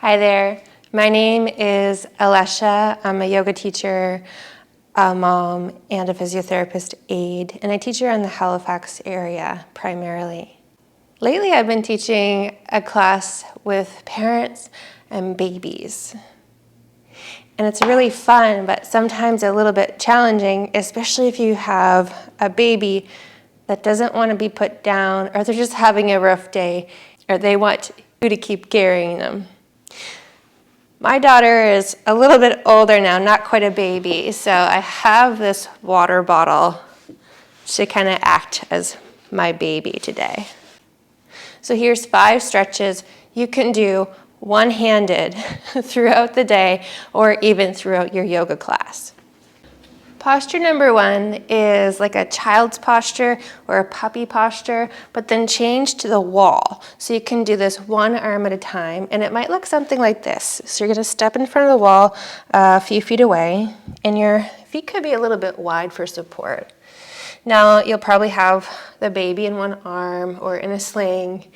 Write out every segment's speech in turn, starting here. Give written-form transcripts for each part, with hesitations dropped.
Hi there, my name is Alesha. I'm a yoga teacher, a mom, and a physiotherapist aide, and I teach around the Halifax area primarily. Lately I've been teaching a class with parents and babies. And it's really fun, but sometimes a little bit challenging, especially if you have a baby that doesn't want to be put down, or they're just having a rough day, or they want you to keep carrying them. My daughter is a little bit older now, not quite a baby, so I have this water bottle to kind of act as my baby today. So here's 5 stretches you can do one-handed throughout the day or even throughout your yoga class. Posture number 1 is like a child's posture or a puppy posture, but then change to the wall. So you can do this one arm at a time, and it might look something like this. So you're going to step in front of the wall a few feet away, and your feet could be a little bit wide for support. Now you'll probably have the baby in one arm or in a sling,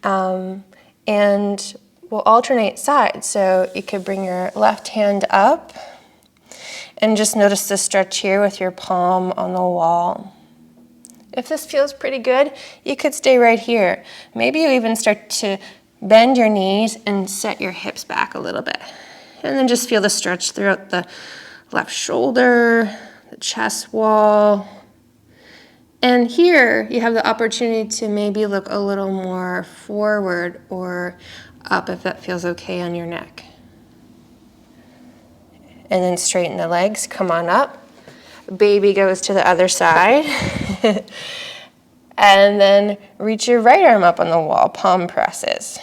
and we'll alternate sides. So you could bring your left hand up, and just notice the stretch here with your palm on the wall. If this feels pretty good, you could stay right here. Maybe you even start to bend your knees and set your hips back a little bit. And then just feel the stretch throughout the left shoulder, the chest wall. And here you have the opportunity to maybe look a little more forward or up if that feels okay on your neck. And then straighten the legs, come on up. Baby goes to the other side. And then reach your right arm up on the wall, palm presses.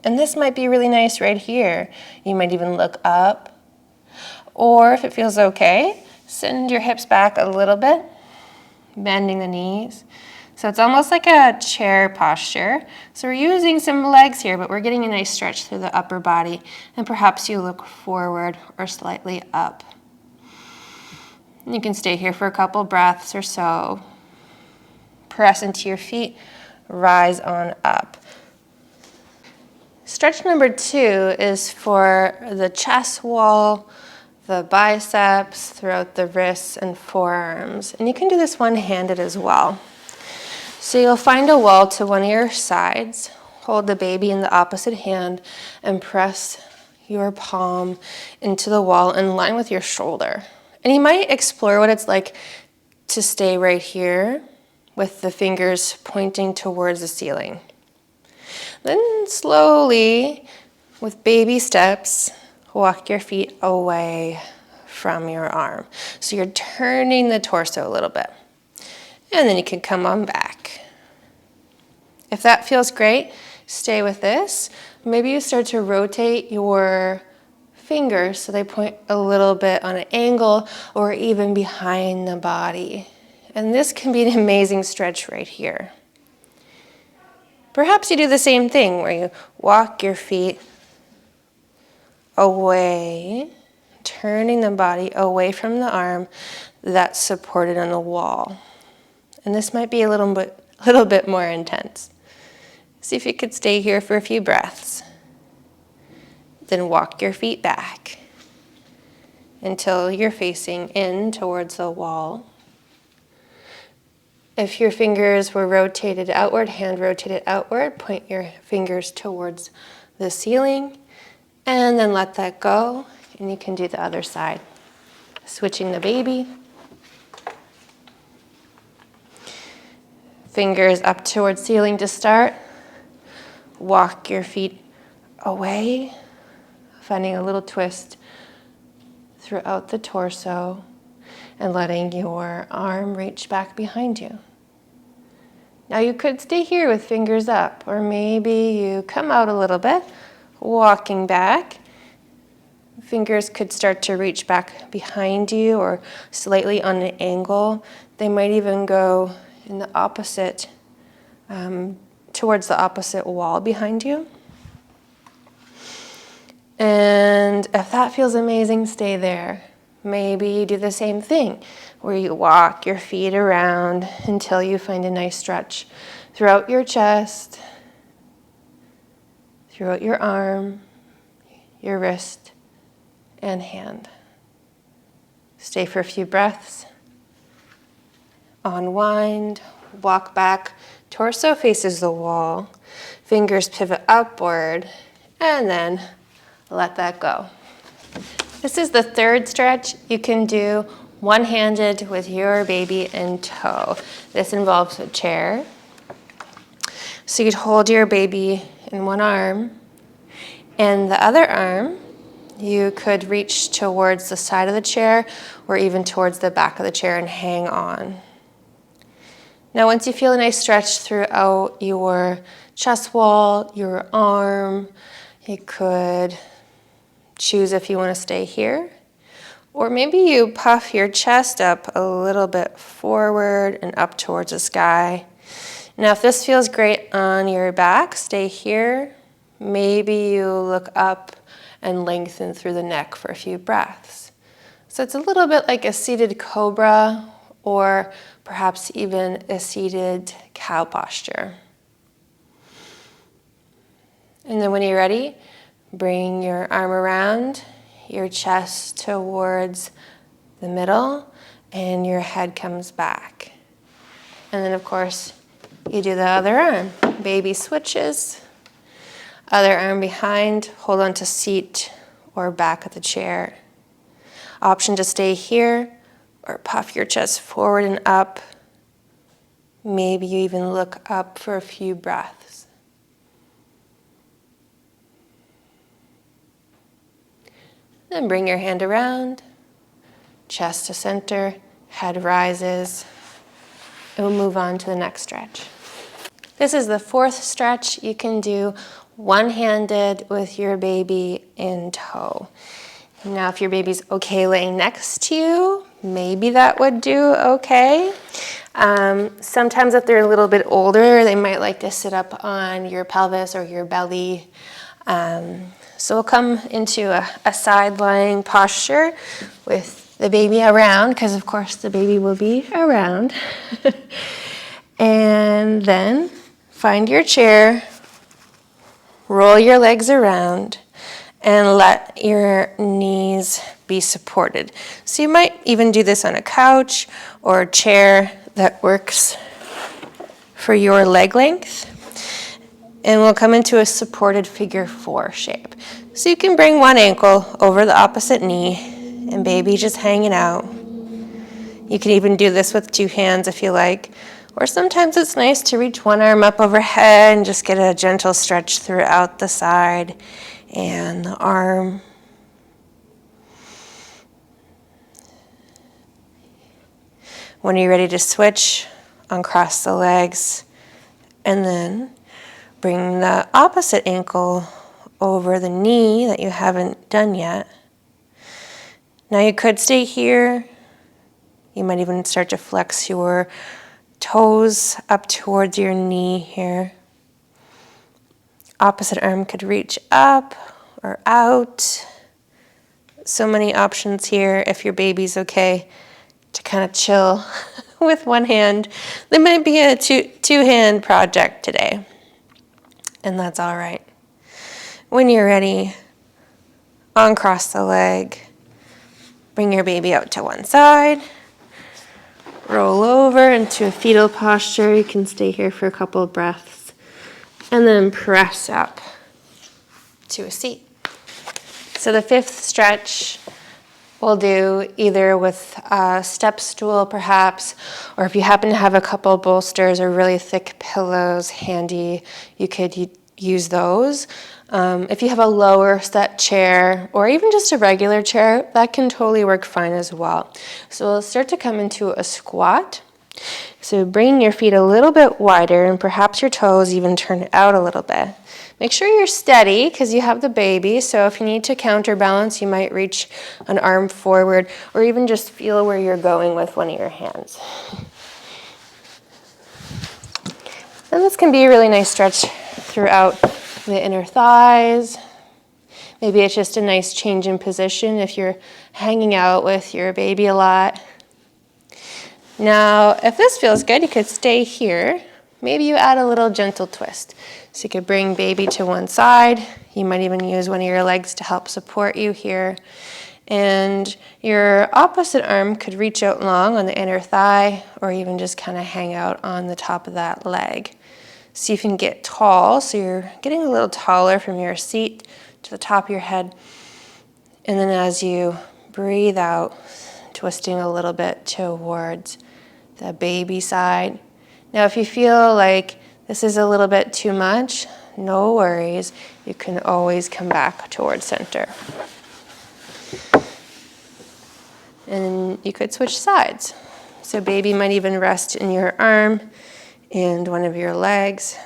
And this might be really nice right here. You might even look up. Or if it feels okay, send your hips back a little bit, bending the knees. So it's almost like a chair posture. So we're using some legs here, but we're getting a nice stretch through the upper body. And perhaps you look forward or slightly up. And you can stay here for a couple breaths or so. Press into your feet, rise on up. Stretch number 2 is for the chest wall, the biceps, throughout the wrists and forearms. And you can do this one-handed as well. So you'll find a wall to one of your sides, hold the baby in the opposite hand, and press your palm into the wall in line with your shoulder. And you might explore what it's like to stay right here with the fingers pointing towards the ceiling. Then slowly, with baby steps, walk your feet away from your arm. So you're turning the torso a little bit. And then you can come on back. If that feels great, stay with this. Maybe you start to rotate your fingers so they point a little bit on an angle or even behind the body. And this can be an amazing stretch right here. Perhaps you do the same thing where you walk your feet away, turning the body away from the arm that's supported on the wall. And this might be a little bit more intense. See if you could stay here for a few breaths. Then walk your feet back until you're facing in towards the wall. If your fingers were rotated outward, hand rotated outward, point your fingers towards the ceiling and then let that go. And you can do the other side. Switching the baby. Fingers up towards ceiling to start. Walk your feet away, finding a little twist throughout the torso and letting your arm reach back behind you. Now you could stay here with fingers up, or maybe you come out a little bit, walking back. Fingers could start to reach back behind you or slightly on an angle. They might even go in the opposite, towards the opposite wall behind you. And if that feels amazing, stay there. Maybe you do the same thing, where you walk your feet around until you find a nice stretch throughout your chest, throughout your arm, your wrist and hand. Stay for a few breaths. Unwind, walk back, torso faces the wall, fingers pivot upward, and then let that go. This is the third stretch. You can do one-handed with your baby in tow. This involves a chair. So you'd hold your baby in one arm, and the other arm, you could reach towards the side of the chair or even towards the back of the chair and hang on. Now, once you feel a nice stretch throughout your chest wall, your arm, you could choose if you want to stay here. Or maybe you puff your chest up a little bit forward and up towards the sky. Now, if this feels great on your back, stay here. Maybe you look up and lengthen through the neck for a few breaths. So it's a little bit like a seated cobra, or perhaps even a seated cow posture. And then when you're ready, bring your arm around your chest towards the middle, and your head comes back. And then, of course, you do the other arm. Baby switches. Other arm behind, hold on to seat or back of the chair. Option to stay here or puff your chest forward and up. Maybe you even look up for a few breaths. Then bring your hand around, chest to center, head rises, and we'll move on to the next stretch. This is the fourth stretch. You can do one-handed with your baby in tow. Now, if your baby's okay laying next to you, maybe that would do okay. Sometimes if they're a little bit older, they might like to sit up on your pelvis or your belly. So we'll come into a side-lying posture with the baby around, because of course the baby will be around. And then find your chair, roll your legs around, and let your knees be supported. So you might even do this on a couch or a chair that works for your leg length. And we'll come into a supported figure 4 shape. So you can bring one ankle over the opposite knee and baby just hanging out. You can even do this with 2 hands if you like. Or sometimes it's nice to reach one arm up overhead and just get a gentle stretch throughout the side and the arm. When you're ready to switch, uncross the legs, and then bring the opposite ankle over the knee that you haven't done yet. Now you could stay here. You might even start to flex your toes up towards your knee here. Opposite arm could reach up or out. So many options here if your baby's okay to kind of chill with one hand. There might be a two-hand project today, and that's all right. When you're ready, uncross the leg, bring your baby out to one side, roll over into a fetal posture. You can stay here for a couple of breaths, and then press up to a seat. So the fifth stretch we'll do either with a step stool perhaps, or if you happen to have a couple bolsters or really thick pillows handy, you could use those. If you have a lower set chair or even just a regular chair, that can totally work fine as well. So we'll start to come into a squat. So bring your feet a little bit wider and perhaps your toes even turn out a little bit. Make sure you're steady because you have the baby, so if you need to counterbalance, you might reach an arm forward or even just feel where you're going with one of your hands. And this can be a really nice stretch throughout the inner thighs. Maybe it's just a nice change in position if you're hanging out with your baby a lot. Now, if this feels good, you could stay here maybe you add a little gentle twist. So you could bring baby to one side. You might even use one of your legs to help support you here. And your opposite arm could reach out long on the inner thigh, or even just kind of hang out on the top of that leg. See if you can get tall, so you're getting a little taller from your seat to the top of your head. And then as you breathe out, twisting a little bit towards the baby side. Now if you feel like this is a little bit too much, no worries. You can always come back towards center. And you could switch sides. So baby might even rest in your arm and one of your legs.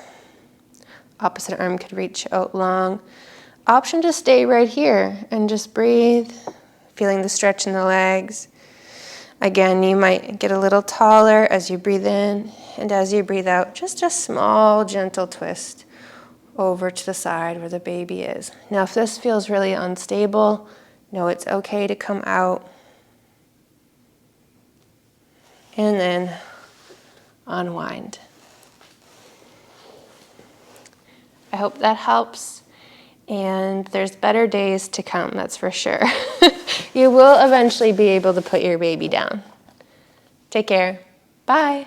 Opposite arm could reach out long. Option to stay right here and just breathe, feeling the stretch in the legs. Again, you might get a little taller as you breathe in, and as you breathe out, just a small, gentle twist over to the side where the baby is. Now, if this feels really unstable, know it's okay to come out. And then unwind. I hope that helps, and there's better days to come, that's for sure. You will eventually be able to put your baby down. Take care. Bye.